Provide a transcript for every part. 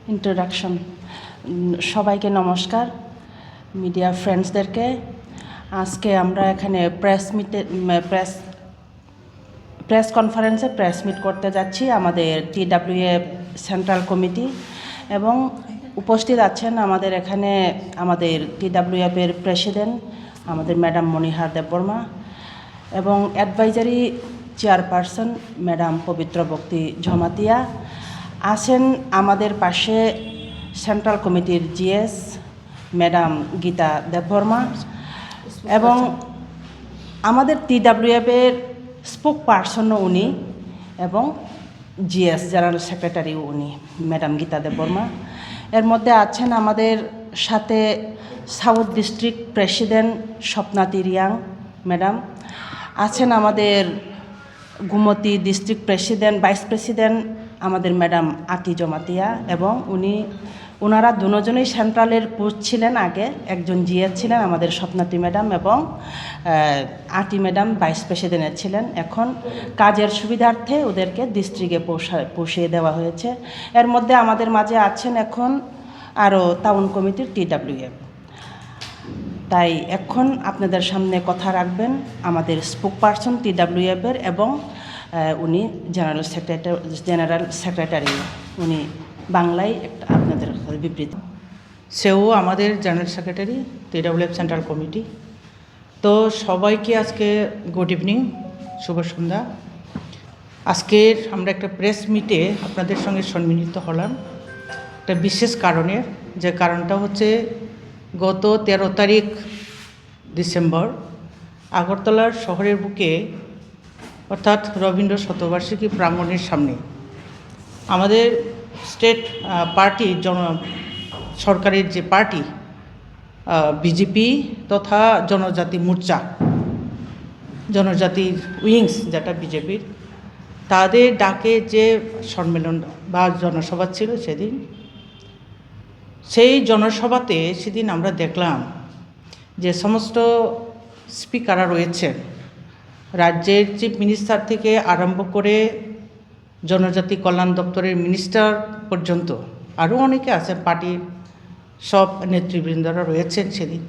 Introduction. সবাইকে নমস্কার, media ফ্রেন্ডসদেরকে। আজকে আমরা এখানে প্রেস কনফারেন্সে প্রেস মিট করতে যাচ্ছি আমাদের TWF সেন্ট্রাল কমিটি, এবং উপস্থিত আছেন আমাদের এখানে আমাদের TWF-এর প্রেসিডেন্ট আমাদের ম্যাডাম মনিহার দেববর্মা, এবং অ্যাডভাইজারি চেয়ারপারসন ম্যাডাম পবিত্র ভক্তি ঝমাতিয়া আছেন। আমাদের পাশে সেন্ট্রাল কমিটির GS ম্যাডাম গীতা দেববর্মা, এবং আমাদের TWF-এর স্পোক পার্সনও উনি, এবং GS জেনারেল সেক্রেটারিও উনি ম্যাডাম গীতা দেববর্মা। এর মধ্যে আছেন আমাদের সাথে south district president Swapnati Riang madam, আছেন আমাদের গুমতি ডিস্ট্রিক্ট ভাইস প্রেসিডেন্ট আমাদের ম্যাডাম আটি জমাতিয়া, এবং ওনারা দুজনেই সেন্ট্রালের পোস্ট ছিলেন আগে। একজন GS ছিলেন আমাদের স্বপ্নাতি ম্যাডাম, এবং আটি ম্যাডাম ভাইস প্রেসিডেন্টের ছিলেন। এখন কাজের সুবিধার্থে ওদেরকে ডিস্ট্রিক্টে পৌঁছিয়ে দেওয়া হয়েছে। এর মধ্যে আমাদের মাঝে আছেন এখন আরও টাউন কমিটির TWF। তাই এখন আপনাদের সামনে কথা রাখবেন আমাদের স্পোক পার্সন TWF-এর, এবং উনি জেনারেল সেক্রেটারি, উনি বাংলায় একটা আপনাদের বিবৃতি। সেও আমাদের general secretary TWF central committee. তো সবাইকে আজকে গুড ইভিনিং, শুভ সন্ধ্যা। আজকের আমরা একটা প্রেস মিটে আপনাদের সঙ্গে সম্মিলিত হলাম একটা বিশেষ কারণের, যে কারণটা হচ্ছে গত 13 তারিখ ডিসেম্বর আগরতলার শহরের বুকে, অর্থাৎ রবীন্দ্র শতবার্ষিকী প্রাঙ্গণের সামনে আমাদের স্টেট পার্টি সরকারের যে পার্টি বিজেপি তথা জনজাতি মোর্চা, জনজাতির উইংস যেটা বিজেপির, তাদের ডাকে যে সম্মেলন বা জনসভা ছিল সেদিন, সেই জনসভাতে সেদিন আমরা দেখলাম যে সমস্ত স্পিকাররা রয়েছেন, রাজ্যের চিফ মিনিস্টার থেকে আরম্ভ করে জনজাতি কল্যাণ দপ্তরের মিনিস্টার পর্যন্ত আরও অনেকে আছেন, পার্টির সব নেতৃবৃন্দরা রয়েছেন। সেদিন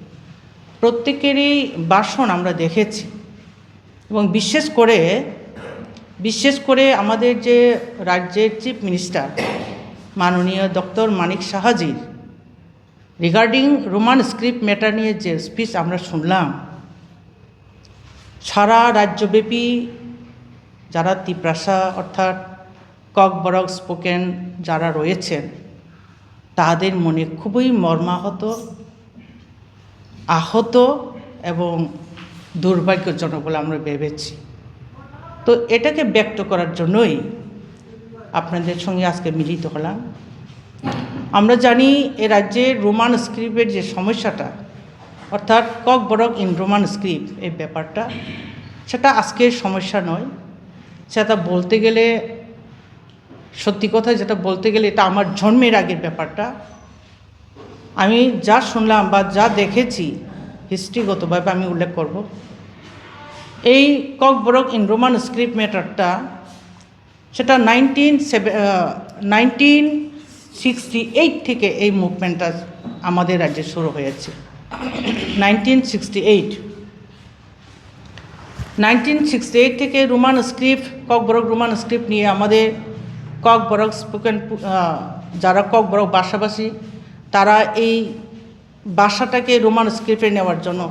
প্রত্যেকেরই ভাষণ আমরা দেখেছি, এবং বিশেষ করে আমাদের যে রাজ্যের চিফ মিনিস্টার মাননীয় ডক্টর মানিক সাহাজির রিগার্ডিং রোমান স্ক্রিপ্ট ম্যাটার নিয়ে যে স্পিচ আমরা শুনলাম, সারা রাজ্যব্যাপী যারা তিপ্রাসা অর্থাৎ ককবরক স্পোকেন যারা রয়েছেন, তাদের মনে খুবই মর্মাহত, আহত এবং দুর্ভাগ্যজনক বলে আমরা ভেবেছি। তো এটাকে ব্যক্ত করার জন্যই আপনাদের সঙ্গে আজকে মিলিত হলাম। আমরা জানি এ রাজ্যের রোমান স্ক্রিপ্টের যে সমস্যাটা, অর্থাৎ ককবরক ইন রোমান স্ক্রিপ্ট, এই ব্যাপারটা সেটা আজকের সমস্যা নয়। সেটা বলতে গেলে, সত্যি কথা যেটা বলতে গেলে, এটা আমার জন্মের আগের ব্যাপারটা। আমি যা শুনলাম বা যা দেখেছি হিস্ট্রিগতভাবে আমি উল্লেখ করব। এই ককবরক ইন রোমান স্ক্রিপ্ট ম্যাটারটা সেটা 1968 থেকে এই মুভমেন্টটা আমাদের রাজ্যে শুরু হয়েছে। 1968 থেকে Roman script, Kokborok Roman script নিয়ে আমাদের ককবরক স্পোকেন যারা ককবরক ভাষাভাষী, তারা এই ভাষাটাকে রোমান স্ক্রিপ্টে নেওয়ার জন্য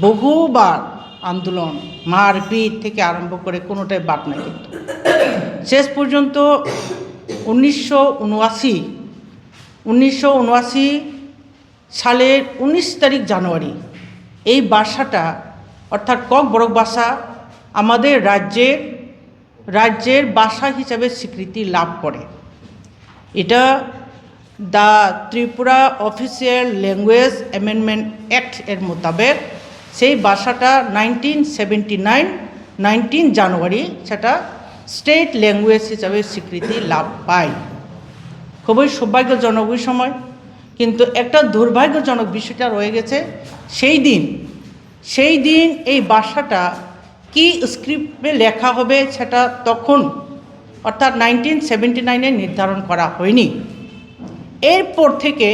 বহুবার আন্দোলন, মারপিট থেকে আরম্ভ করে কোনোটাই বাদ নাই। কিন্তু শেষ পর্যন্ত 1979 সালের 19 তারিখ জানুয়ারি এই ভাষাটা, অর্থাৎ ককবরক ভাষা আমাদের রাজ্যের ভাষা হিসাবে স্বীকৃতি লাভ করে। এটা the Tripura official language amendment act এর মোতাবেক সেই ভাষাটা 1979 জানুয়ারি সেটা স্টেট ল্যাঙ্গুয়েজ হিসাবে স্বীকৃতি লাভ পায়। খুবই সৌভাগ্যজনক ওই সময়। কিন্তু একটা দুর্ভাগ্যজনক বিষয়টা রয়ে গেছে, সেই দিন এই ভাষাটা কি স্ক্রিপ্টে লেখা হবে সেটা তখন, অর্থাৎ 1979 নির্ধারণ করা হয়নি। এরপর থেকে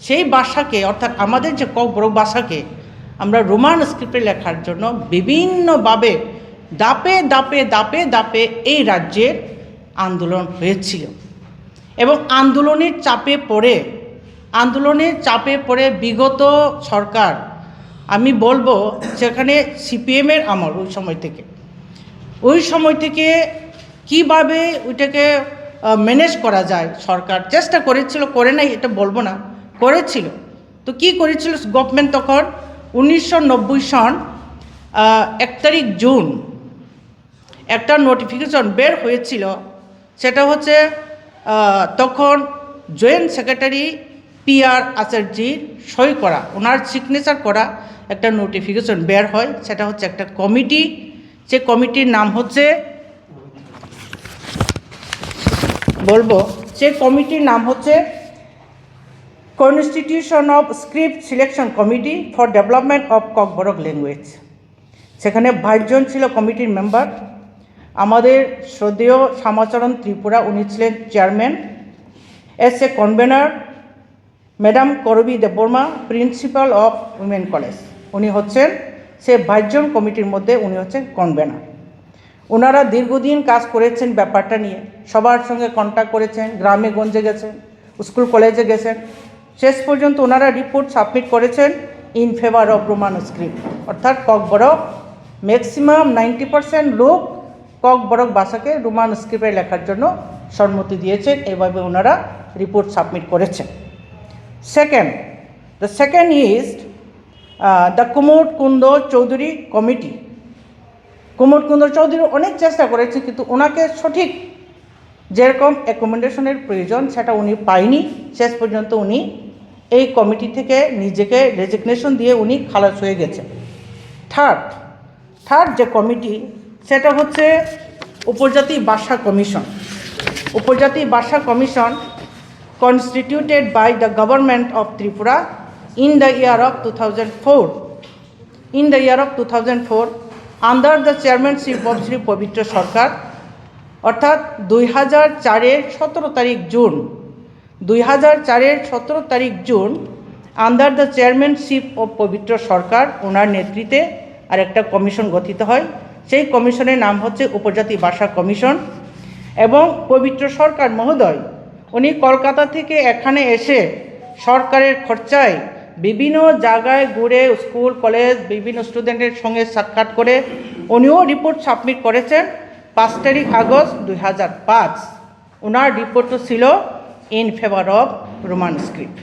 সেই ভাষাকে অর্থাৎ আমাদের যে ককবরক ভাষাকে আমরা রোমান স্ক্রিপ্টে লেখার জন্য বিভিন্নভাবে দাপে দাপে দাপে দাপে এই রাজ্যের আন্দোলন হয়েছিল এবং আন্দোলনের চাপে পড়ে বিগত সরকার, আমি বলবো সেখানে সিপিএমের আমল ওই সময় থেকে কিভাবে ওইটাকে ম্যানেজ করা যায় সরকার চেষ্টা করেছিল, করে নাই এটা বলবো না, করেছিল। তো কি করেছিল গভর্নমেন্ট তখন 1990 সন 1 তারিখ জুন একটা নোটিফিকেশন বের হয়েছিল, সেটা হচ্ছে তখন জয়েন্ট সেক্রেটারি PR আচার্যির সই করা, ওনার সিগনেচার করা একটা নোটিফিকেশন বের হয়। সেটা হচ্ছে একটা কমিটি, যে কমিটির নাম হচ্ছে constitution of script selection committee for development of Kokborok language. সেখানে 22 জন ছিল কমিটির মেম্বার। আমাদের শ্রদ্ধেয় শ্যামাচরণ ত্রিপুরা, উনি ছিলেন chairman. S A convener madam Karabi Debbarma, principal of women college, উনি হচ্ছেন সে 22 জন কমিটির মধ্যে উনি হচ্ছেন কনভেনার। ওনারা দীর্ঘদিন কাজ করেছেন ব্যাপারটা নিয়ে, সবার সঙ্গে কন্ট্যাক্ট করেছেন, গ্রামে গঞ্জে গেছেন, স্কুল কলেজে গেছেন। শেষ পর্যন্ত ওনারা রিপোর্ট সাবমিট করেছেন in favour of Roman script, অর্থাৎ ককবরক ম্যাক্সিমাম 90% লোক ককবরক ভাষাকে রোমান স্ক্রিপ্টে লেখার জন্য সম্মতি দিয়েছেন। এইভাবে ওনারা রিপোর্ট সাবমিট করেছেন। The second is the Kumud Kunda Chowdhury committee. Kumud Kunda Chowdhury অনেক চেষ্টা করেছে, কিন্তু ওনাকে সঠিক যেরকম অ্যাকোমোডেশনের প্রয়োজন সেটা উনি পায়নি। শেষ পর্যন্ত উনি এই কমিটি থেকে নিজেকে রেজিগনেশন দিয়ে উনি খালাস হয়ে গেছেন। থার্ড যে কমিটি সেটা হচ্ছে উপজাতি ভাষা commission constituted by the government of Tripura in the year of 2004 under the chairmanship of Sri Pavitra Sarkar, অর্থাৎ 2004-এর 17 তারিখ June under the chairmanship of পবিত্র সরকার, ওনার নেতৃত্বে আরেকটা কমিশন গঠিত হয়। সেই কমিশনের নাম হচ্ছে উপজাতি ভাষা কমিশন। এবং পবিত্র সরকার মহোদয় উনি কলকাতা থেকে এখানে এসে সরকারের খরচায় বিভিন্ন জায়গায় ঘুরে স্কুল কলেজ বিভিন্ন স্টুডেন্টের সঙ্গে সাক্ষাৎ করে উনিও রিপোর্ট সাবমিট করেছেন 5 তারিখ আগস্ট 2005। ওনার রিপোর্টও ছিল in favour of Roman script.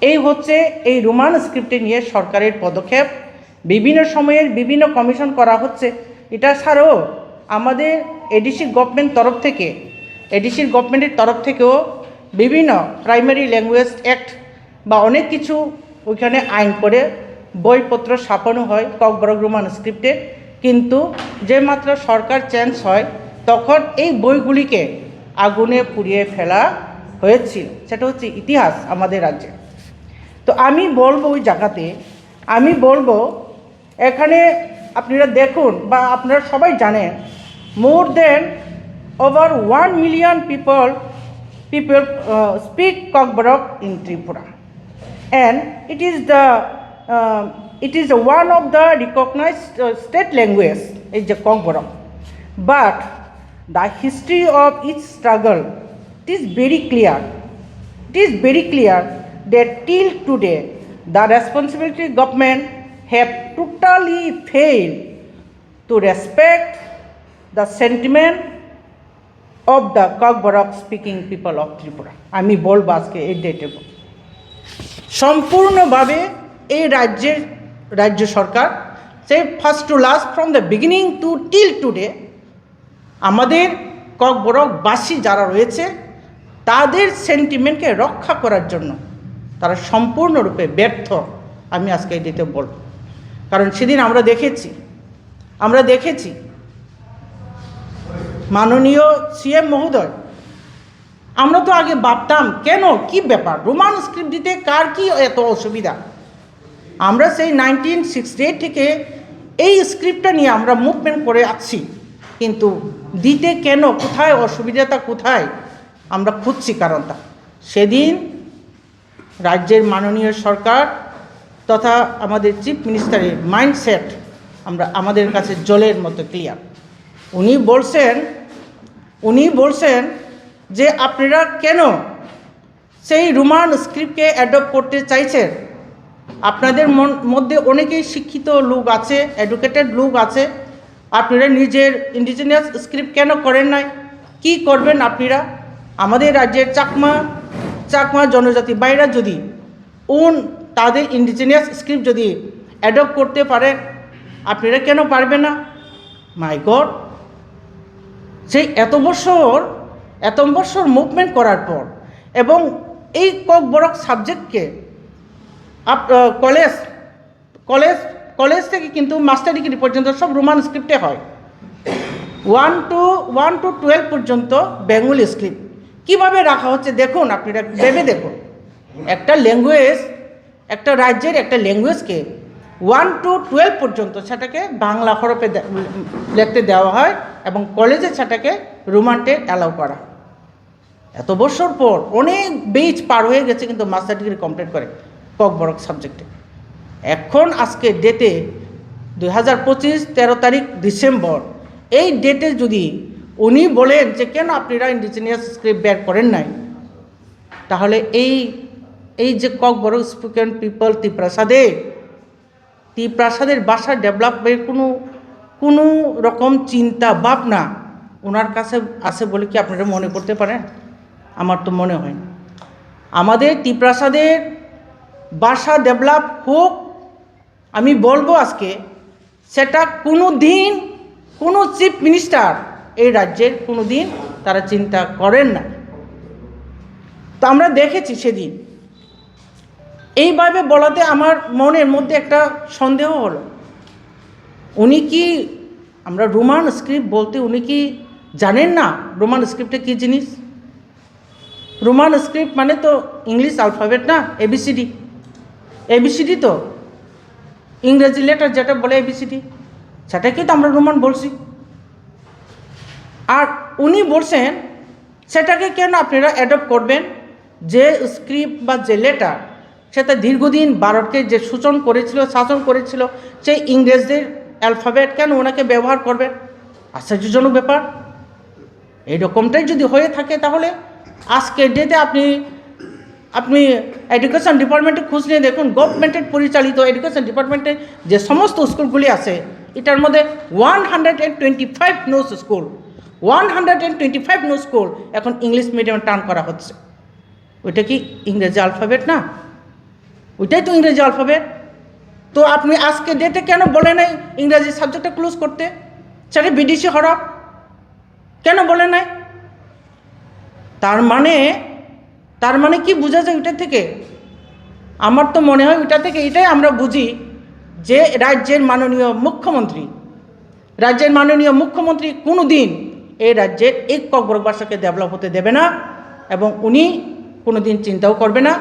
এই হচ্ছে এই রোমান স্ক্রিপ্টে নিয়ে সরকারের পদক্ষেপ। বিভিন্ন সময়ের বিভিন্ন কমিশন করা হচ্ছে। এটা ছাড়াও আমাদের এডিসি গভর্নমেন্টের তরফ থেকেও বিভিন্ন প্রাইমারি ল্যাঙ্গুয়েজ অ্যাক্ট বা অনেক কিছু ওইখানে আইন করে বইপত্র ছাপানো হয় ককবরক রোমান স্ক্রিপ্টে। কিন্তু যে মাত্র সরকার চেঞ্জ হয় তখন এই বইগুলিকে আগুনে পুড়িয়ে ফেলা হয়েছিল। সেটা হচ্ছে ইতিহাস আমাদের রাজ্যে। তো আমি বলবো ওই জায়গাতে এখানে আপনারা দেখুন বা আপনারা সবাই জানেন, মোর দেন over 1 million people speak Kokborok in Tripura, and it is one of the recognized state language is the Kokborok. But the history of its struggle is very clear. It is very clear that till today the responsibility government have totally failed to respect the sentiment of the Kokborok speaking people of Tripura. আমি বলবো আজকে এই ডেটে সম্পূর্ণভাবে এই রাজ্য সরকার সেই first to last from the beginning to till today আমাদের ককবরকবাসী যারা রয়েছে তাদের সেন্টিমেন্টকে রক্ষা করার জন্য তারা সম্পূর্ণরূপে ব্যর্থ। আমি আজকে এই ডেটে বলব, কারণ সেদিন আমরা দেখেছি মাননীয় সিএম মহোদয়, আমরা তো আগে ভাবতাম কেন কি ব্যাপার রোমান স্ক্রিপ্ট দিতে কার কি এত অসুবিধা। আমরা সেই 1968 থেকে এই স্ক্রিপ্টটা নিয়ে আমরা মুভমেন্ট করে আসছি, কিন্তু দিতে কেন, কোথায় অসুবিধাটা কোথায় আমরা খুঁজছি কারণটা। সেদিন রাজ্যের মাননীয় সরকার তথা আমাদের চিফ মিনিস্টারের মাইন্ডসেট আমাদের কাছে জলের মতো ক্লিয়ার। উনি বলছেন যে আপনারা কেন সেই রোমান স্ক্রিপ্টকে অ্যাডপ্ট করতে চাইছেন। আপনাদের মধ্যে অনেকেই শিক্ষিত লোক আছে, এডুকেটেড লোক আছে, আপনারা নিজের ইন্ডিজিনিয়াস স্ক্রিপ্ট কেন করেন নাই? কি করবেন আপনারা? আমাদের রাজ্যের চাকমা জনজাতি বাইরা যদি তাদের ইন্ডিজিনিয়াস স্ক্রিপ্ট যদি অ্যাডপ্ট করতে পারে, আপনারা কেন পারবেন না? মাই গড, সেই এত বছর মুভমেন্ট করার পর এবং এই ককবরক সাবজেক্টকে কলেজ থেকে কিন্তু মাস্টার ডিগ্রি পর্যন্ত সব রোমান স্ক্রিপ্টে হয়। 1 to 12 পর্যন্ত বেঙ্গলি স্ক্রিপ্ট কীভাবে রাখা হচ্ছে দেখুন, আপনারা ভেবে দেখুন। একটা রাজ্যের একটা ল্যাঙ্গুয়েজকে 1 to 12 পর্যন্ত সেটাকে বাংলা হরফে লিখতে দেওয়া হয় এবং কলেজে সেটাকে রোমানটে অ্যালাউ করা। এত বছর পর অনেক বেজ পার হয়ে গেছে কিন্তু মাস্টার ডিগ্রি কমপ্লিট করে ককবরক সাবজেক্টে। এখন আজকে ডেটে 2025 13 তারিখ ডিসেম্বর, এই ডেটে যদি উনি বলেন যে কেন আপনারা ইন্ডিজিনিয়াস স্ক্রিপ্ট বের করেন নাই, তাহলে এই যে ককবরক স্পোকেন পিপল ত্রিপ্রাসাদের ভাষা ডেভেলপের কোনো রকম চিন্তা ভাবনা ওনার কাছে আছে বলে কি আপনারা মনে করতে পারেন? আমার তো মনে হয় না। আমাদের ত্রিপ্রাসাদের ভাষা ডেভেলপ হোক, আমি বলবো আজকে সেটা কোনো চিফ মিনিস্টার এই রাজ্যের কোনো দিন তারা চিন্তা করেন না। তো আমরা দেখেছি সেদিন এইভাবে বলাতে আমার মনের মধ্যে একটা সন্দেহ হলো, উনি কি আমরা রোমান স্ক্রিপ্ট বলতে উনি কি জানেন না রোমান স্ক্রিপ্টে কী জিনিস? রোমান স্ক্রিপ্ট মানে তো ইংলিশ অ্যালফাবেট না, এবিসিডি তো ইংরেজি লেটার যেটা বলে এবিসিডি, সেটাকেই তো আমরা রোমান বলছি। আর উনি বলছেন সেটাকে কেন আপনারা অ্যাডপ্ট করবেন? যে স্ক্রিপ্ট বা যে লেটার সেটা দীর্ঘদিন ভারতকে যে শাসন করেছিল সেই ইংরেজদের অ্যালফাবেট কেন ওনাকে ব্যবহার করবেন? আশ্চর্যজনক ব্যাপার। এইরকমটাই যদি হয়ে থাকে তাহলে আজকের ডেটে আপনি এডুকেশন ডিপার্টমেন্টে খোঁজ নিয়ে দেখুন, গভর্নমেন্টের পরিচালিত এডুকেশন ডিপার্টমেন্টে যে সমস্ত স্কুলগুলি আছে এটার মধ্যে 125 নো স্কুল এখন ইংলিশ মিডিয়ামে টার্ন করা হচ্ছে। ওইটা কি ইংরেজি অ্যালফাবেট না? ওইটাই তো ইংরেজি অ্যালফাবেট। তো আপনি আজকে ডেটে কেন বলে নাই ইংরেজি সাবজেক্টটা ক্লোজ করতে? সেটা বিদেশি হরফ কেন বলে নাই? তার মানে কি বোঝা যায় ওইটা থেকে? আমার তো মনে হয় ওইটা থেকে এটাই আমরা বুঝি যে রাজ্যের মাননীয় মুখ্যমন্ত্রী কোনো দিন এই রাজ্যের এই ককবরক ভাষাকে ডেভেলপ হতে দেবে না এবং উনি কোনো দিন চিন্তাও করবে না।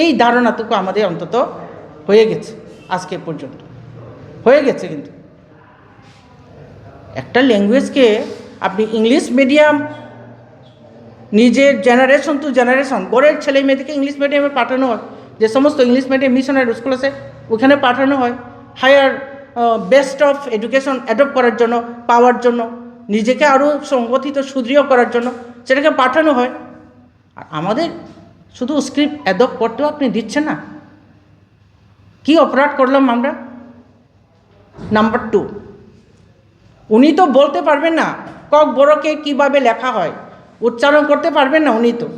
এই ধারণাটুকু আমাদের অন্তত হয়ে গেছে, আজকে পর্যন্ত হয়ে গেছে। কিন্তু একটা ল্যাঙ্গুয়েজকে আপনি ইংলিশ মিডিয়াম নিজের জেনারেশন টু জেনারেশন গড়ের ছেলে মেয়েদেরকে ইংলিশ মিডিয়ামে পাঠানো হয়, যে সমস্ত ইংলিশ মিডিয়াম মিশনারি স্কুল আছে ওখানে পাঠানো হয় higher best of education adopt করার জন্য, পাওয়ার জন্য, নিজেকে আরও সংগঠিত সুদৃঢ় করার জন্য সেটাকে পাঠানো হয়। আর আমাদের শুধু স্ক্রিপ্ট অ্যাডপ্ট করতেও আপনি দিচ্ছেন না। কি অপরাধ করলাম আমরা? নাম্বার 2, উনি তো বলতে পারবেন না ককবরকে কীভাবে লেখা হয়, উচ্চারণ করতে পারবেন না উনি তো।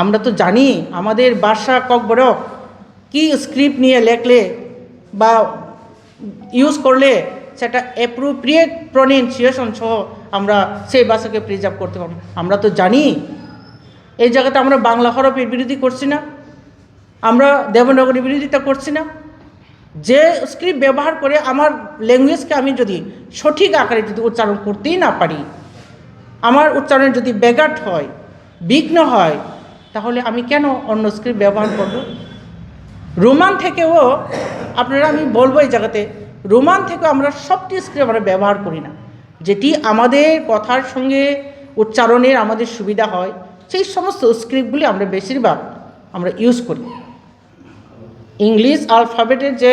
আমরা তো জানি আমাদের ভাষা ককবরক কি স্ক্রিপ্ট নিয়ে লেখলে বা ইউজ করলে সেটা অ্যাপ্রোপ্রিয়েট প্রনাউন্সিয়েশন সহ আমরা সেই ভাষাকে প্রিজার্ভ করতে পারবো। আমরা তো জানি। এই জায়গাতে আমরা বাংলা হরফের বিরোধী করছি না, আমরা দেবনাগরীর বিরোধিতা করছি না। যে স্ক্রিপ্ট ব্যবহার করে আমার ল্যাঙ্গুয়েজকে আমি যদি সঠিক আকারে যদি উচ্চারণ করতেই না পারি, আমার উচ্চারণে যদি ব্যাঘাত হয়, বিঘ্ন হয়, তাহলে আমি কেন অন্য স্ক্রিপ্ট ব্যবহার করব? রোমান থেকেও আপনারা, আমি বলবো এই জায়গাতে, রোমান থেকেও আমরা সবটি স্ক্রিপ্ট আমরা ব্যবহার করি না। যেটি আমাদের কথার সঙ্গে উচ্চারণের আমাদের সুবিধা হয় সেই সমস্ত স্ক্রিপ্টগুলি আমরা বেশিরভাগ আমরা ইউজ করি। ইংলিশ আলফাবেটের যে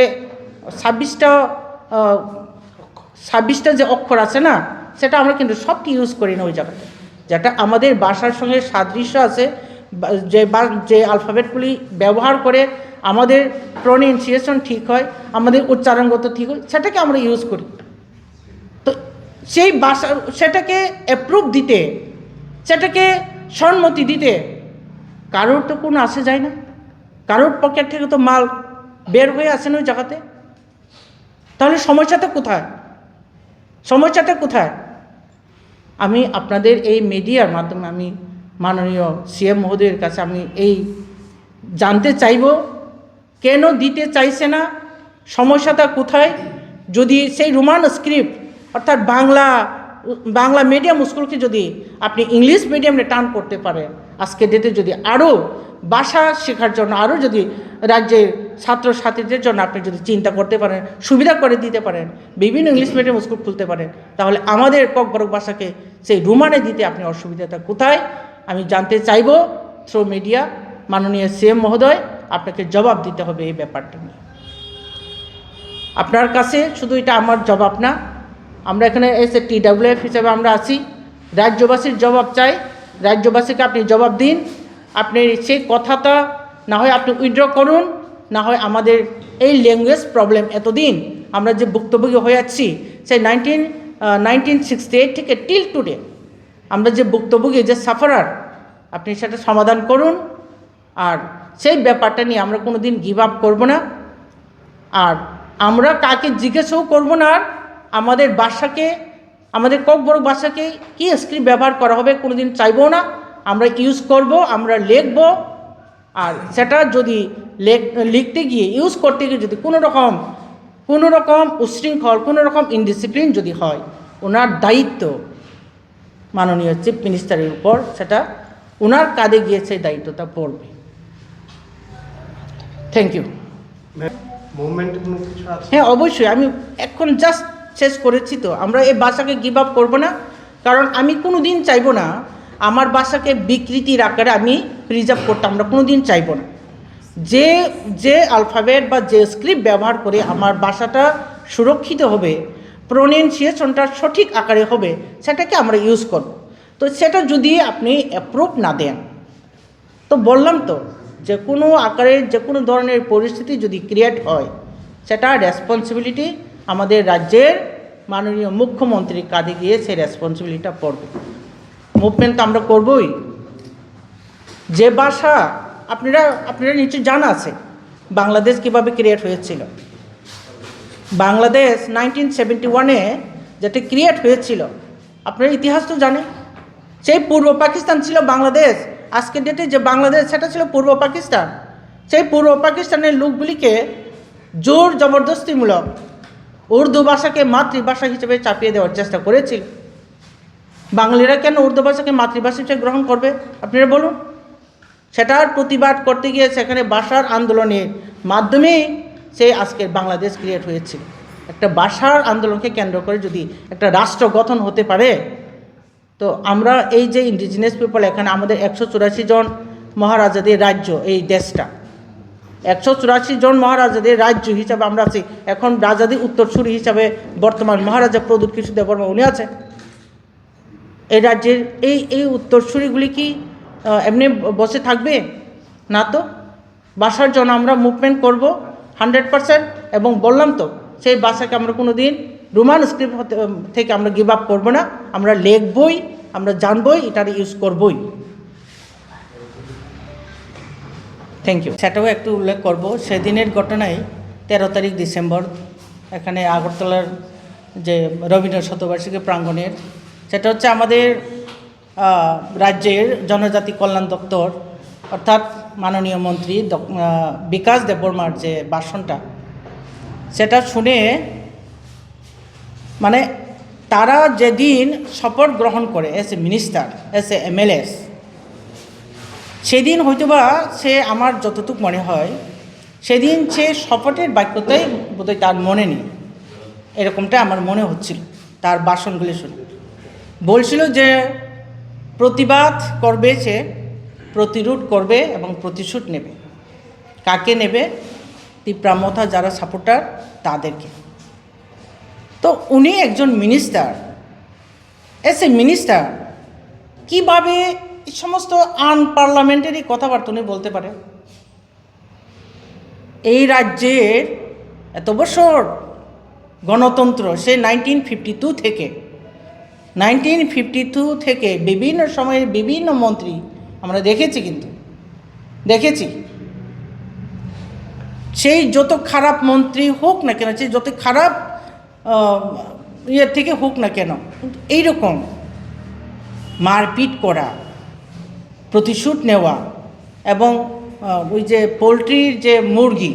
26টা যে অক্ষর আছে না, সেটা আমরা কিন্তু সবটি ইউজ করি না ওই জায়গাতে, যেটা আমাদের ভাষার সঙ্গে সাদৃশ্য আছে, যে আলফাবেটগুলি ব্যবহার করে আমাদের প্রনাউন্সিয়েশন ঠিক হয়, আমাদের উচ্চারণগত ঠিক হয়, সেটাকে আমরা ইউজ করি। তো সেই ভাষা সেটাকে অ্যাপ্রুভ দিতে, সেটাকে সম্মতি দিতে কারোর তো কোনো আসে যায় না, কারোর পকেট থেকে তো মাল বের হয়ে আসে না ওই জায়গাতে। তাহলে সমস্যাটা কোথায়? সমস্যাটা কোথায়? আমি আপনাদের এই মিডিয়ার মাধ্যমে আমি মাননীয় সিএম মহোদয়ের কাছে আমি এই জানতে চাইব, কেন দিতে চাইছে না, সমস্যাটা কোথায়? যদি সেই রোমান স্ক্রিপ্ট অর্থাৎ বাংলা মিডিয়াম স্কুলকে যদি আপনি ইংলিশ মিডিয়ামে টার্ন করতে পারেন, আজকে ডেটে যদি আরও ভাষা শেখার জন্য আরও যদি রাজ্যের ছাত্রছাত্রীদের জন্য আপনি যদি চিন্তা করতে পারেন, সুবিধা করে দিতে পারেন, বিভিন্ন ইংলিশ মিডিয়াম স্কুল খুলতে পারেন, তাহলে আমাদের ককবরক ভাষাকে সেই রোমানে দিতে আপনি অসুবিধাটা কোথায়? আমি জানতে চাইব থ্রু মিডিয়া। মাননীয় সিএম মহোদয়, আপনাকে জবাব দিতে হবে এই ব্যাপারটা নিয়ে। আপনার কাছে শুধু এটা আমার জবাব না, আমরা এখানে এসে TWF হিসেবে আমরা আছি, রাজ্যবাসীর জবাব চাই। রাজ্যবাসীকে আপনি জবাব দিন। আপনি সেই কথাটা না হয় আপনি উইথড্র করুন, না হয় আমাদের এই ল্যাঙ্গুয়েজ প্রবলেম এতদিন আমরা যে ভুক্তভোগী হয়ে যাচ্ছি, সেই 1968 থেকে টিল টুডে আমরা যে ভুক্তভোগী, যে সাফারার, আপনি সেটা সমাধান করুন। আর সেই ব্যাপারটা নিয়ে আমরা কোনো দিন গিভ আপ করবো না। আর আমরা কাকে জিজ্ঞেসও করবো না, আর আমাদের ভাষাকে, আমাদের ককবরক ভাষাকে কী স্ক্রিপ্ট ব্যবহার করা হবে কোনো দিন চাইবো না। আমরা ইউজ করব, আমরা লিখব। আর সেটা যদি লিখতে গিয়ে, ইউজ করতে গিয়ে যদি কোনো রকম উশৃঙ্খল, কোনো রকম ইনডিসিপ্লিন যদি হয়, ওনার দায়িত্ব মাননীয় চিফ মিনিস্টারের উপর, সেটা ওনার কাঁধে গিয়ে সেই দায়িত্বটা পড়বে। Thank you. হ্যাঁ, অবশ্যই। আমি এখন জাস্ট শেষ করেছি তো, আমরা এই ভাষাকে গিভ আপ করবো না। কারণ আমি কোনো দিন চাইবো না আমার ভাষাকে বিকৃতির আকারে আমি প্রিজার্ভ করতে, আমরা কোনো দিন চাইবো না। যে আলফাবেট বা যে স্ক্রিপ্ট ব্যবহার করে আমার ভাষাটা সুরক্ষিত হবে, প্রনাউন্সিয়েশনটা সঠিক আকারে হবে, সেটাকে আমরা ইউজ করব। তো সেটা যদি আপনি অ্যাপ্রুভ না দেন, তো বললাম তো, যে কোনো আকারে যে কোনো ধরনের পরিস্থিতি যদি ক্রিয়েট হয়, সেটা রেসপন্সিবিলিটি আমাদের রাজ্যের মাননীয় মুখ্যমন্ত্রীর কাঁধে গিয়ে সেই রেসপন্সিবিলিটিটা পড়বে। মুভমেন্ট তো আমরা করবই। যে ভাষা আপনারা নিশ্চয়ই জানা আছে বাংলাদেশ কীভাবে ক্রিয়েট হয়েছিল। বাংলাদেশ 1971-এ যেটা ক্রিয়েট হয়েছিল, আপনারা ইতিহাস তো জানেন। সেই পূর্ব পাকিস্তান ছিল বাংলাদেশ। আজকের ডেটে যে বাংলাদেশ, সেটা ছিল পূর্ব পাকিস্তান। সেই পূর্ব পাকিস্তানের লোকগুলিকে জোর জবরদস্তিমূলক উর্দু ভাষাকে মাতৃভাষা হিসেবে চাপিয়ে দেওয়ার চেষ্টা করেছিল। বাঙালিরা কেন উর্দু ভাষাকে মাতৃভাষা হিসেবে গ্রহণ করবে আপনারা বলুন? সেটার প্রতিবাদ করতে গিয়ে সেখানে ভাষার আন্দোলনের মাধ্যমে সেই আজকের বাংলাদেশ ক্রিয়েট হয়েছিল। একটা ভাষার আন্দোলনকে কেন্দ্র করে যদি একটা রাষ্ট্র গঠন হতে পারে, তো আমরা এই যে ইন্ডিজিনাস পিপল, এখানে আমাদের 184 জন মহারাজাদের রাজ্য, এই দেশটা 184 জন মহারাজাদের রাজ্য হিসাবে আমরা আছি। এখন রাজাদের উত্তরসূরি হিসাবে বর্তমান মহারাজা প্রদ্যুৎ কিশোর দেববর্মা উনি আছে। এই রাজ্যের এই উত্তরসূরিগুলি কি এমনি বসে থাকবে না? তো ভাষার জন্য আমরা মুভমেন্ট করব 100%। এবং বললাম তো, সেই ভাষাকে আমরা কোনো দিন রোমান স্ক্রিপ্ট থেকে আমরা গিভ আপ করবো না। আমরা লিখবই, আমরা জানবই, এটার ইউজ করবই। Thank you. সেটাও একটু উল্লেখ করব। সেদিনের ঘটনায় 13 তারিখ ডিসেম্বর এখানে আগরতলার যে রবীন্দ্র শতবার্ষিকী প্রাঙ্গণের, সেটা হচ্ছে আমাদের রাজ্যের জনজাতি কল্যাণ দপ্তর অর্থাৎ মাননীয় মন্ত্রী বিকাশ দেববর্মার যে ভাষণটা, সেটা শুনে মানে তারা যেদিন শপথ গ্রহণ করে S a minister, S A MLS, সেদিন হয়তোবা সে, আমার যতটুকু মনে হয়, সেদিন সে শপথের বাক্যটাই বোধহয় তার মনে নেই, এরকমটা আমার মনে হচ্ছিল তার ভাষণগুলি শুনে। বলছিল যে প্রতিবাদ করবে সে প্রতিরোধ করবে এবং প্রতিশোধ নেবে। কাকে নেবে? তিপ্রামথা যারা সাপোর্টার তাদেরকে। তো উনি একজন মিনিস্টার, এস এ মিনিস্টার কীভাবে এই সমস্ত আনপার্লামেন্টারি কথাবার্তা উনি বলতে পারে? এই রাজ্যের এত বছর গণতন্ত্র, সে 1952 থেকে বিভিন্ন সময়ে বিভিন্ন মন্ত্রী আমরা দেখেছি, কিন্তু দেখেছি সেই যত খারাপ মন্ত্রী হোক না কেন, সেই যত খারাপ ইয়ের থেকে হোক না কেন, কিন্তু এইরকম মারপিট করা, প্রতিশোধ নেওয়া এবং ওই যে পোলট্রির যে মুরগি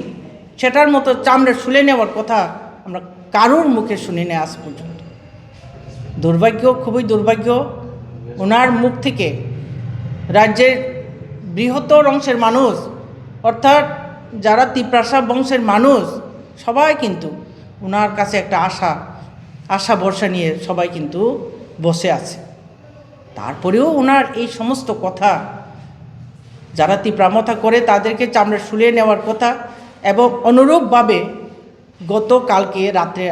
সেটার মতো চামড়া শুলে নেওয়ার কথা আমরা কারোর মুখে শুনি না আজ পর্যন্ত। দুর্ভাগ্য, খুবই দুর্ভাগ্য। ওনার মুখ থেকে রাজ্যের বৃহত্তর অংশের মানুষ, অর্থাৎ যারা তিপ্রাসা বংশের মানুষ, সবাই কিন্তু ওনার কাছে একটা আশা ভরসা নিয়ে সবাই কিন্তু বসে আছে। তারপরেও ওনার এই সমস্ত কথা, যারা তিপ্রামথা করে তাদেরকে চামড়া শুলিয়ে নেওয়ার কথা, এবং অনুরূপভাবে গতকালকে রাত্রে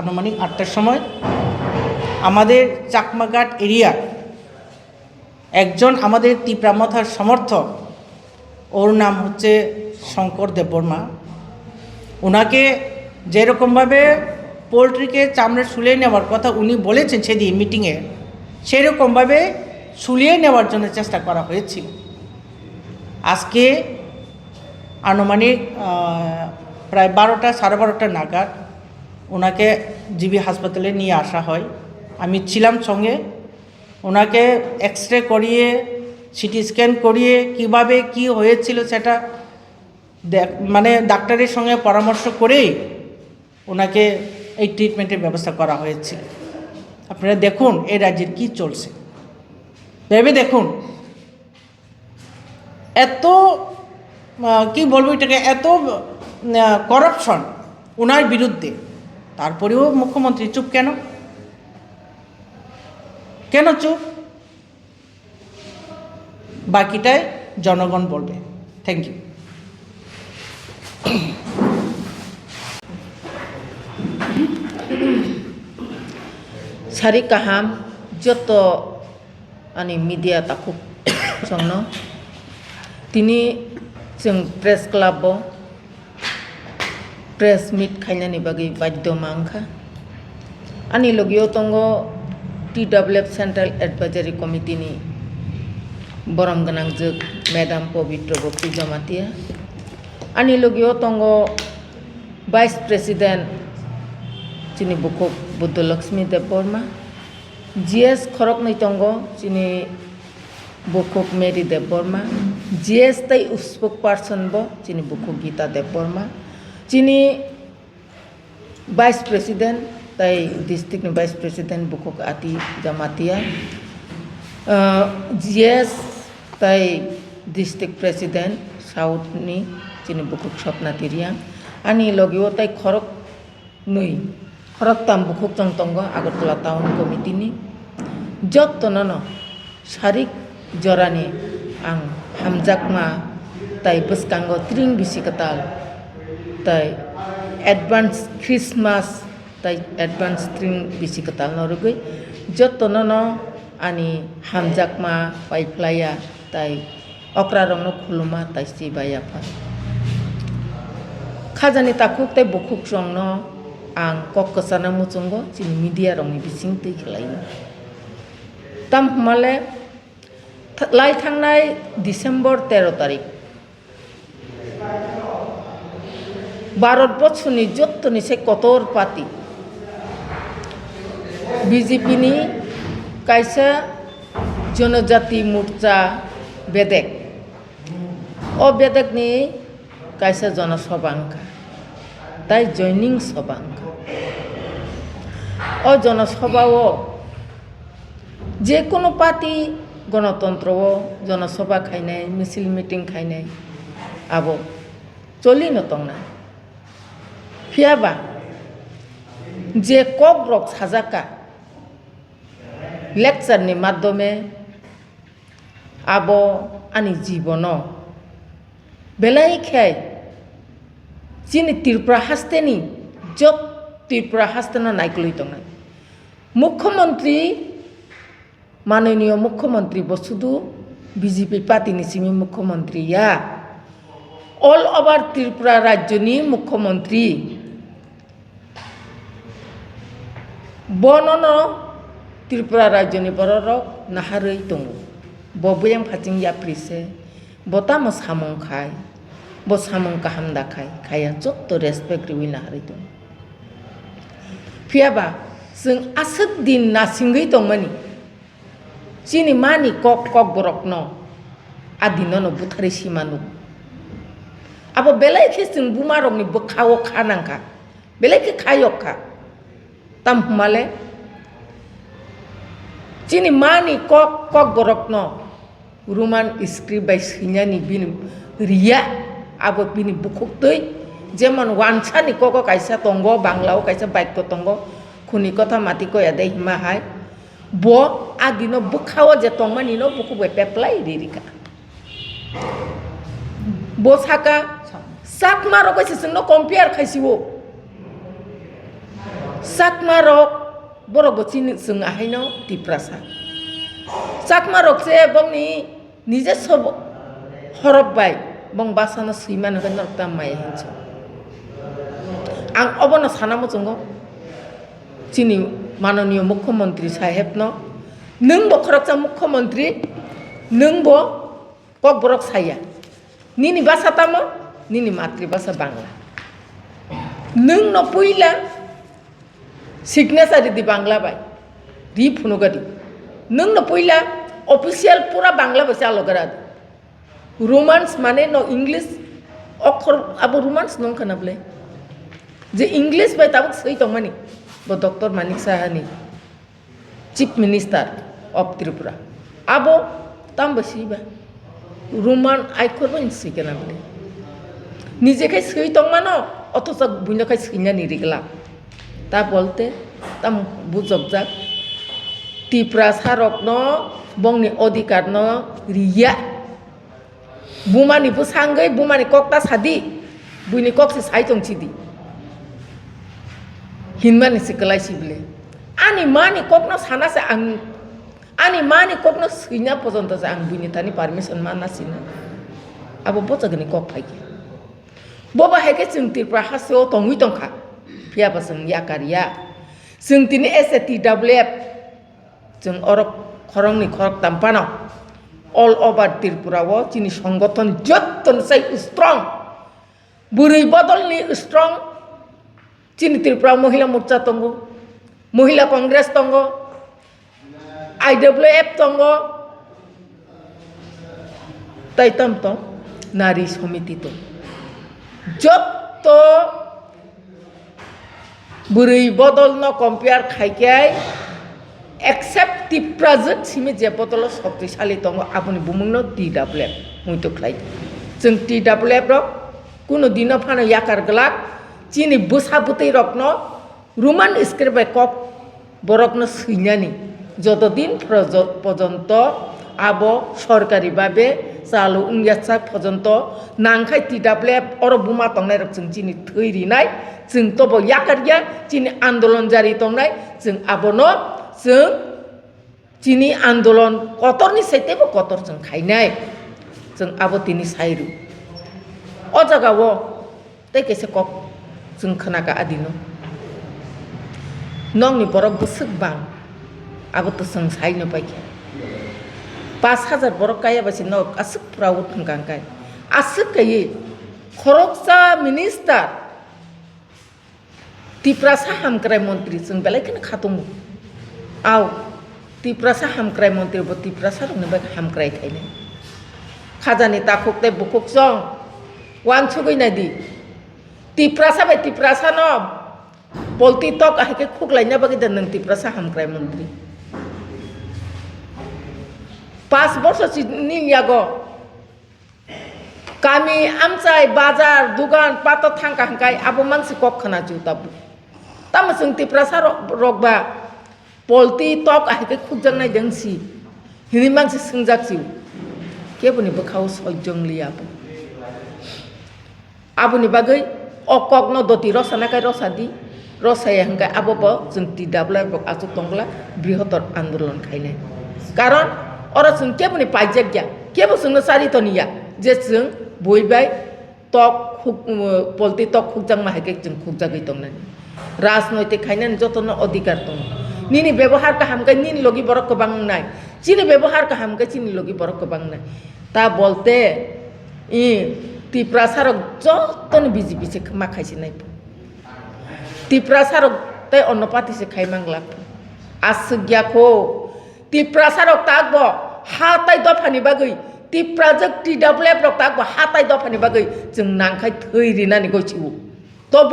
আনুমানিক 8টার সময় আমাদের চাকমাঘাট এরিয়া একজন আমাদের তিপ্রামথার সমর্থক, ওর নাম হচ্ছে শঙ্কর দেববর্মা, ওনাকে যেরকমভাবে পোলট্রিকে চামড়া শুলিয়ে নেওয়ার কথা উনি বলেছেন সেদিন মিটিংয়ে, সেরকমভাবে শুলিয়ে নেওয়ার জন্য চেষ্টা করা হয়েছিল। আজকে আনুমানিক প্রায় 12টা, 12:30 নাগাদ ওনাকে জিবি হাসপাতালে নিয়ে আসা হয়। আমি ছিলাম সঙ্গে। ওনাকে এক্স-রে করিয়ে, সিটি স্ক্যান করিয়ে কীভাবে কি হয়েছিল সেটা মানে ডাক্তারের সঙ্গে পরামর্শ করেই ওনাকে এই ট্রিটমেন্টের ব্যবস্থা করা হয়েছিল। আপনারা দেখুন এই রাজ্যের কী চলছে, ভেবে দেখুন। এত কি বলবো এটাকে, এত করাপশন ওনার বিরুদ্ধে, তারপরেও মুখ্যমন্ত্রী চুপ কেন? কেন চুপ? বাকিটাই জনগণ বলবে। Thank you. Sari kaham joto ani media takuk songno tini jeng press club bo press meet khainani bagi badyo mangkha ani logio tongo TWF Central Advisory Committee ni borom ganang jek Madam Pavitra Bokti Jamatia ani logio tongo Vice President chini bukuk Buddha Lakshmi Deborma, GS Khorok Naitongo, chini bukuk Mary Deborma, GS tai spokesperson bo, chini bukuk Gita Deborma, chini Vice President tai District Vice President bukuk Ati Jamatia, GS tai District President South ni chini bukuk Swapna Tiriang, ani logio tai Khorok Nui. Khoroktam bukuk tongtongo Agartala Town Committee ni jotto nono sarik jorani ang hamjakma tai buskango tring bisikatal tai advance Christmas tai advance tring bisikatal norugui jotto nono ani hamjakma paiplaya tai okrarongno khuluma tai sibaya pha khajani takuk tai bukuk songno ang kok kesana mucunggo cini media rongni bising tei khlaio tam male lai thangnai December 13 tarik Bharatborshoni jottoni se kotor pati BJP ni kaisa Janojati Morcha bedek o bedek ni kaisa jonasabangkha tai joining sabangkha o জনসভাও যে কোনো party গণতন্ত্রও জনসভা খাইনাই মিছিল meeting খাইনাই আবো চলি নতং না ফিয়াবা যে cock rock সাজাকা লেকচারনি মাধ্যমে abo ani jibono belai khai chini Tripura hasteni job Tripura hastena naikloi tongnai মুখ্যমন্ত্রী মাননীয় মুখ্যমন্ত্রী বসুদু বিজেপি পার্টি নিসিমি মুখ্যমন্ত্রী ইয়া অল ওভার ত্রিপুরা রাজ্যনি মুখ্যমন্ত্রী বনন ত্রিপুরা রাজ্যনি বররক নাহারই দङ ববয়াং ফাচিং ইয়াপ্রিসে বতাম সামং খাই ব সামং কাহাম দাখাই খাया जत्त रेसपेक्ट रिवि नाहारई दङ फियाबा जों आसोक दिन नासिंगै दंमोनि चिनि मानि कक कक बरकनो आदिननो बुथारै सिमानु abo belai जों बुमारकनि बोखाव खानांखा belai खायखा tam humale चिनि मानि कक कक बरकनो रुमान स्क्रिप्ट बाय सिन्यानि बिनि रिया abo बिनि बुखुक्तै जेमन वानसानि कक कायसा दंगो बांलाव कायसा बाक्य दंगो खुनि कथा माति कया दे हिमा हाय बो आदिनो बुखाव जे तंमानि नो बुखु बे पेप्लाई रिरिका बो साका साक मारो कैसे जोंनो कम्पेयार खायसिवो साक मारो बरो बचिनि जों आहायनो तिप्रासा साक मारो जे बंनि निजे सब हरब बाय बं बासानो सैमानो नरता माय हिंसो आं अबनो सानामो जोंगो चिनि माननीय मुख्यमंत्री साहेब न नों बखरकसा मुख्यमंत्री नों बो कक बरक साया निनि भाषा तामो निनि मातृभाषा बांला नों न पुइला सिग्नेचर दि बांला बाय रि फुनुगदि नों न पुइला ऑफिशियल पूरा बांला भाषा लगरा रोमांस माने न इंग्लिश अक्षर अब रोमांस नं खनाबले जे इंग्लिश बाय ताबक सै दंमानि ब डॉक्टर मानिक साहानि चीफ मिनिस्टर ऑफ त्रिपुरा आबो ताम बसिबा रोमान आइखर बन सिकेना बले निजे खाय सै दंमानो अथच बुइनो खाय सैना निरिगला ता बोलते ताम बुजक जा त्रिपुरा सारक न बंनि अधिकार न रिया बुमानि बुसांगै बुमानि कक्ता सादि बुइनि कक्से साइतों चिदि हिनमानि सिकलाय सिबले आनि मानि ककनो सानासे आं आनि मानि ककनो सैना पर्यन्त जा आं बुइनि थानि परमिशन मानासिना आबो बचगनि कक फाइके बबा हेके जों त्रिपुरा हासेओ तंगुइ तंखा फियाबा जों याकारिया जों तिनि SATWF जों अरक खरंनि खरक तामपानो ऑल ओवर त्रिपुराव चिनि संगठन जत्तन साइ स्ट्रंग बुरै बदलनि स्ट्रंग चिनि त्रिपुरा महिला मोर्चा दंगो महिला कांग्रेस दंगो IWF दंगो तैतम तो नारी समिति तो जत्त बुरै बदल न कम्पेयार खायकाय एक्सेप्ट त्रिपुरा जत सिमे जे बदल शक्तिशाली दंगो आबुनि बुमुंनो TWF मुइतो खाय जों TWF र कुनो दिन फानो याकार गलाक चिनि बुसाबुतै रकनो रोमान स्क्रिप्ट कक बरकनो सैनानि যতদিন পর্যন্ত আবো সরকারি ভাবে চালু উংয়াসা পর্যন্ত নাংখাই TWF অর বুমা তংনাই রক जों चिनि थैरिनाय जों तब याकारिया चिनि आन्दोलन जारि तंनाय जों आबोनो जों चिनि आन्दोलन कतरनि साइतेबो कतर जों खायनाय जों आबो तिनि साइरु अ जागावो तै केसे कक जों खोनागा आदिनो नंनि बरक बुसुक बां आबो तो जों साइनो पाइखे 5000 बरक काया बासि न आसुक फ्राउ थंगांगाय आसुक काये खरकसा मिनिस्टार त्रिपुरासा हामक्राय मन्त्री जों बेलायखौनो खातमो आव त्रिपुरासा हामक्राय मन्त्री ब त्रिपुरासा रंनो हामक्राय खायनो खाजानि ताखुकते बुखुकजों वान सुगैनायदि त्रिपुरासा बाय त्रिपुरासा न बोलती तक आके खुगलायना बागै दोन त्रिपुरासा हामक्राय मन्त्री 5 वर्ष नियागो गामि आमचाय बाजार दुकान पात थांका हांकाय आबो मानसि कक खाना जुताबु ताम जों त्रिपुरासा रकबा बोलती तक आके खुगजोंनाय दोंसि हिनि मानसि सोंजाकसिउ কেবনি বখাও সহ্যং লিয়াবো আবুনি বাগৈ অকগ্ন দতি রসানাকাই রসাদি রসায় হাঙ্গাই আবো जों TWF আসুক তংলা বৃহত্তর আন্দোলন খাইনাই কারণ ওরা जों কেবনি পাইজাক গিয়া কেবো जोंनो सारितनिया যে जों বইবাই তক পলতি তক খুকজাং মাহাকে जों খুকজাগৈ তংনানি রাজনৈতিক খাইনান যতন অধিকার দং নিনি ব্যবহার কাহামকাই নিনি লগি বড় কবাং নাই চিনি ব্যবহার কাহামকাই চিনি লগি বড় কবাং নাই তা বলতে ই ত্রিপুরা সারক যতন বিজি বিজি মা খাইছে নাই ত্রিপুরা সারক তাই অন্য পাতিছে খাইমাং লাভ আসগিয়াখো ত্রিপুরা সারক তাকব হাতাই দফানি বাগৈ ত্রিপুরা জক TWF রক তাকব হাতাই দফানি বাগৈ जों নাংখাই থৈরিনানি গইছিবো তব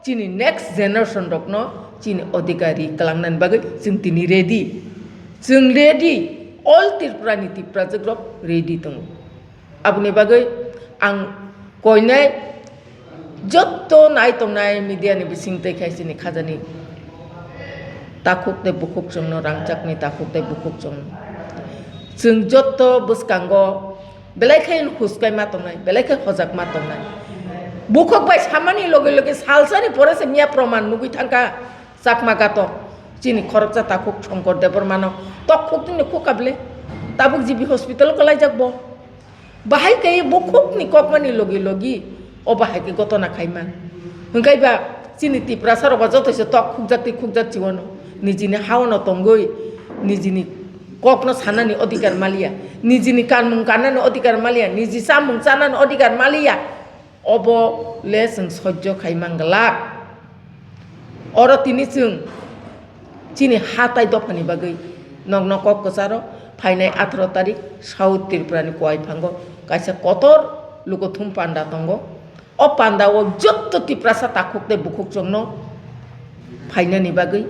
চিনি নেক্সট জেনারেশন রকন চিনি অধিকারী কালাংনানি বাগৈ जों তিনি রেডি जों রেডি অল ত্রিপুরানি ত্রিপুরা জক রক রেডি দङ আবুনি বাগৈ आं कयनाय जत्त नाय तंनाय मिडियानि बिसिंते खायसिनि खाजानि ताखुकते बुखुकजोंनो रांचाकनि ताखुकते बुखुकजोंनो जों जत्त बुसकांगो बेलायखाय हुसकाय मा तंनाय बेलायखाय हजाक मा तंनाय बुखुक बाय सामानि लगे लगे सालसानि परेसे मिया प्रमाण नुगै थांका जाकमा गातो चिनि खरकजा ताखुक शंकरदेवर मानो तखुकनि खुकाबले ताबुक जिबि हस्पिटाल कलाय जाकबो बाहाय कई बुखुकनि ककमानि लगे लगी ओ बाहाय के गतना खाइमा हंगाइबा चिनि त्रिपुरा सारबा जतैसो तक खुकजाक जिवनो निजिनि हावनो तंगै निजिनि ककनो सानानि अधिकार मालिया निजिनि कानमुं कानानि अधिकार मालिया निजि सामुं चानानि अधिकार मालिया अब ले जों सह्य खाइमांगला अर तिनि जों चिनि हाताय दफानि बागै नग्न कक कसारो फाइनाय 18 तारिख साउथ त्रिपुरानि कोआइफांगो काइसा कतर लुगोथुम पान्डा दंगो अ पान्डाओ जत्त त्रिपुरासा ताखुकते बुखुकजोंनो फाइनानि बागै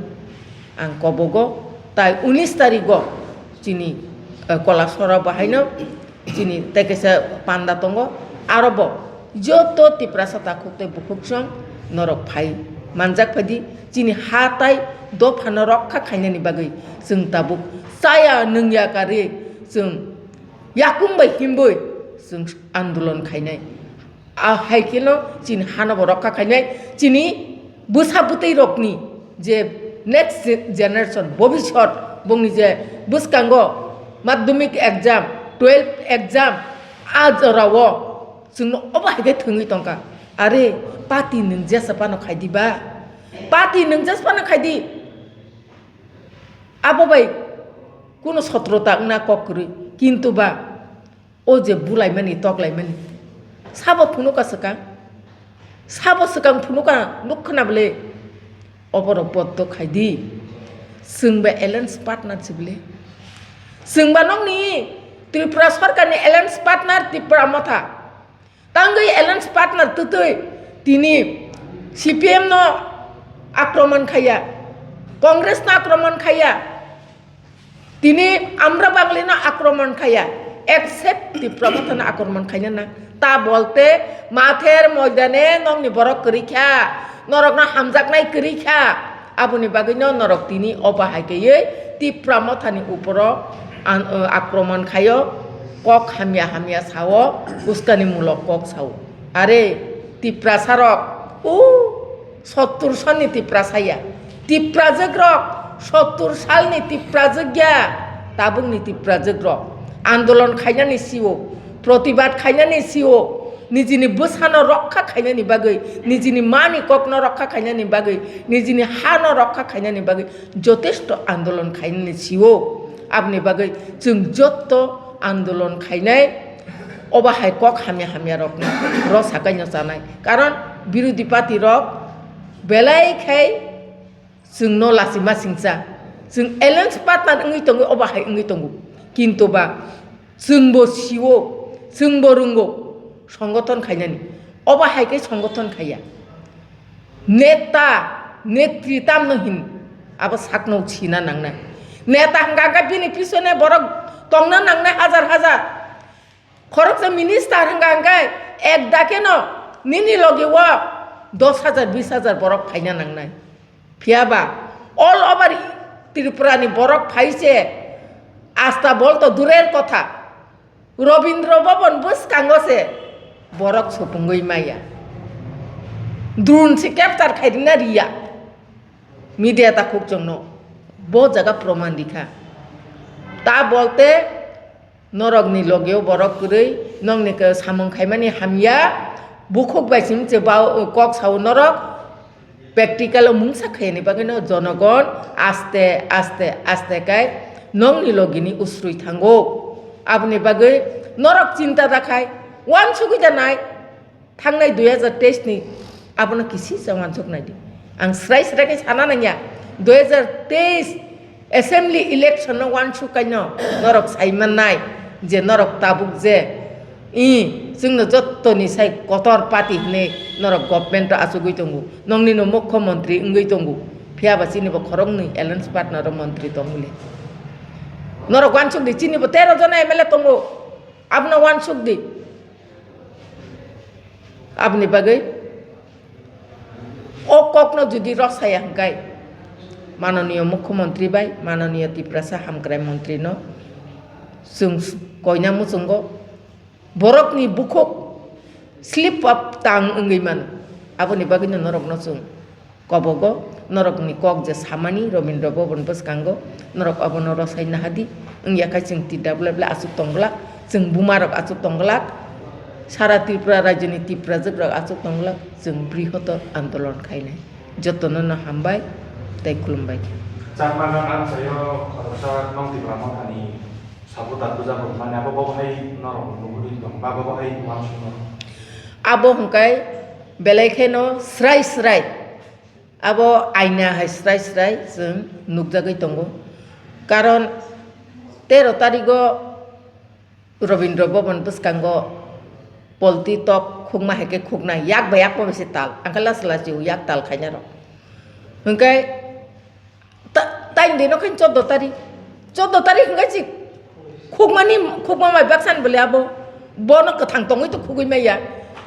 आं कबगो ताइ 19 तारिखो चिनि कलासरा बाहायनो चिनि तेकेसा पान्डा दंगो आरोबो जत्त त्रिपुरासा ताखुकते बुखुकजों नरक फाइ मानजाक फादि चिनि हाताय दफानो रक्षा खाइनानि बागै जों ताबुक साया नंया कारे जों याकुंबाय हिमबै जों आंदोलन खाइनाय हाइकेनो चिनि हानबो रक्षा खाइनाय चिनि बुसाबुतै रकनि जे नेक्स्ट जेनारेशन भविष्यत बुंनि जे बुसकांगो माध्यमिक एग्जाम 12 एग्जाम आजरावो जोंनो अबाहायगे थोङै तंका आरे पार्टी नों जेसापानो खाइदिबा पार्टी नों जेसापानो खाइदि आबोबाय কোনো ছত্রতা না ককরি কিন্তু বা ও যে বুলাইমানি তকলাইমানি সাবো ফুনুকা সকাং ফুনুকা নুখনা বলে অপর পদ্ম খাইদি जोंबा एलायन्स पार्टनारशिप बले जोंबा नंनि त्रिपुरा सरकारनि एलायन्स पार्टनार त्रिपुरा मथा तांगै एलायन्स पार्टनार ततै तिनि CPM नो आक्रमण खाया कांग्रेस ना आक्रमण खाया तिनी आम्रा बांगली ना आक्रमण खाया एक्सेप्ट त्रिपुरा मथा ना आक्रमण खाया ना ता बोलते माथेर मैदाने नंनि बरक करिखा नरक ना हामजाक नाय करिखा आबुनि बागैनो नरक तिनी अबाहायगैयै त्रिपुरा मथानि उपरो आक्रमण खायो कक हामिया हामिया सावो उस्कानि मुलक कक सावो आरे त्रिपुरा सारक 70 सननि त्रिपुरा साया त्रिपुरा जग्रक 70 सालनि त्रिपुरा जग्या ताबुंनि त्रिपुरा जग्रक आंदोलन खायनानि सिओ प्रतिबाद खायनानि सिओ निजिनि बोसानो रक्षा खायनानि बागै निजिनि मानि ककनो रक्षा खायनानि बागै निजिनि हानो रक्षा खायनानि बागै जथेष्ट आंदोलन खायनानि सिओ आबनि बागै जों जत्त आंदोलन खायनाय अबाहाय कक हामिया हामिया रक र साकायनो जानाय कारण बिरोधी पार्टी रक बेलायखाय जोंनो लासिमा सिंसा जों एलायन्स पार्टनार ओङै दङ अबाहाय ओङै दङ किन्तु बा जोंबो सिओ जोंबो रोंगौ संगठन खायनानि अबाहायके संगठन खाया नेता नेतृत्व नहिन अब साकनौ छिना नांनाय नेता हंगागा बिनि पिछने बरक तंना नांनाय हाजार हाजार खरकसे मिनिस्टार हंगांगाय एक दाकेनो निनि लगेवा 10,000 20,000 बरक फाइना नांनाय फियाबा ऑल ओवर त्रिपुरानि बरक फाइसे आस्था बोल तो दूरेर कथा Robindra Bhavan boskango se borok sopungoi maya drone se capture khaidina ria media ta khuk jongno bo jaga proman dikha ta bolte norok ni logeo borok kurei nong ni ke samong khaimani hamya bukhok baisim je ba kok sau norok practical mungsa khaini bagino jonogon aste aste aste kai nong ni logini usrui thango abni bagai norok cinta rakhai wan suguida nai thangnai 2023 ni abno kisi sawan sok nai di ang srai srai kai sana nanya 2023 assembly election no wan su kai no norok saiman nai je norok tabuk je जोंनो जत्तनि साइ Qatar party ने नरक government आसुगै दंगु नंनि no मुख्यमंत्री इंगै दंगु फियाबा चिनिबो खरंनि alliance partner मंत्री दंगुले नरक वानसुक दि चिनिबो 13 जना MLA दंगु आपनो वानसुक दि आपनि बागै ओ ककनो जुदि रसाया हंगाय माननीय मुख्यमंत्री बाय माननीय तिप्रासा हामग्राय मंत्री नो जों कयना मुसुंगो borok ni bukhok slip up tang engaiman aboni bagino norok no sung kobogo norok ni kok je samani Robindra Bhavan boskango norok abono rosai nahadi engya kai sing TWF asuk tonglak sing bumarok asuk tonglak sara Tripura rajyoni Tripura jogrok asuk tonglak sing brihoto andolon khainai jotono no hambai tai khulumbai Jangan kan saya kalau saya nong Tripura mau tani sabutan tu jangan mana apa bawa hai norong nunggu di bang bawa hai langsung abo hungkai belai no srai srai abo aina hai srai srai जों nukjagai tongo karon 13 tarigo Robindra Bhavan boskango polti top khungma heke khukna yak bayak pa besi tal angkala selasi yak tal khanya ro hungkai tain dino kan 14 tarik hungkai sik khukma mai baksan bele abo bono kathang tongoi to khugui maya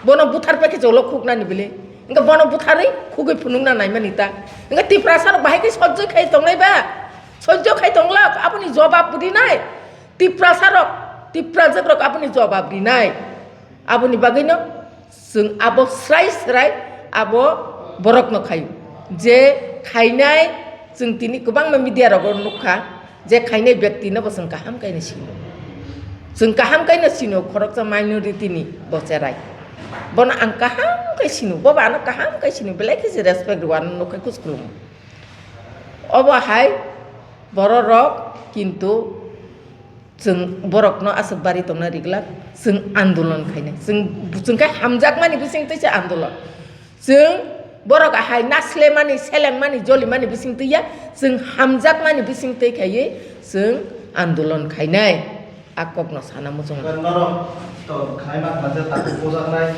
bono buthar peke jolo khukna ni bele inga bono buthari khugui phunungna nai manita inga tiprasar bahai ke sojjo khai tongnai ba sojjo khai tongla apuni jawab budi nai tiprasar apuni jawab di nai apuni bagino जों abo srai srai abo borok no khai je khainai जों tini kubang media ro nukha je khainai byakti no bosang kaham kaina sino जों kaham kaina sino khoroksa minority ni bocerai bon ang kaham kai sino boba ano kaham kai sino belai ki respect wan no kai kuskulum oba hai bororok kintu जों borok no asuk bari tongna riglak जों आन्दोलन खायनाय जों kai hamjak mani bising tei आन्दोलन जों borok hai nasle mani seleng mani joli mani bising tei ya जों hamjak mani bising tei khaye जों आन्दोलन खायनाय akok no sana mujung noro to khaima baje ta pojak nai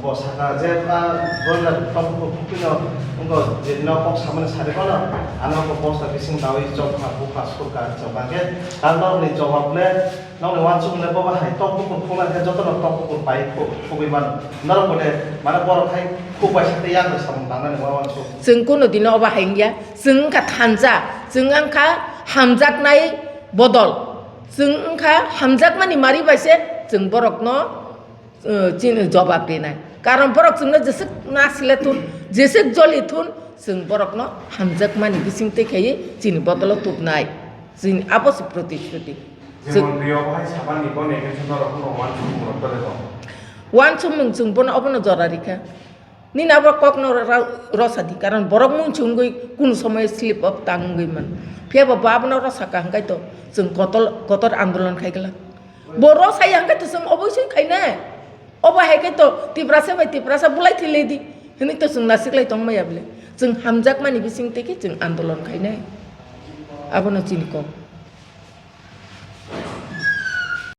bo saka je bolla top pupino ungo je no kok samane sare kono ana ko posta bising dawi job ma bu pas ko ka job age tanor ni jawab le no le wan sung le bo hai top ko phuma ke joto no top ko pai ko phubi man noro ko le mana bor khai ku pai sa ya no sam tang na wan sung जों kuno dino ba hengya जों ka thanja जों angka hamjak nai bodol जों angka hamjak mani mari baise जों borok no chin jawab dinai karon borok जोंनो जेसे नासले थुन जेसे जलि थुन जों borok no hamjak mani bising te khaye chin bodol tupnai जों abos प्रतिश्रुति Jangan dia bahai saban ni pun yang sudah orang orang semua terlepas. wan chumung chung bon obono jorarika ni na ba kok no rosadi karon borok mung chungui kun সময় slip up tangui man phia ba babno rosaka hangkai to जों kotor आन्दोलन खाइगला boro sai hangkai to जों obosoi khaina oba heke to tiprasa bulai thiledi hini to जों nasiklai tongmaya bele जों hamjak mani bising teke जों आन्दोलन खाइना abono chiniko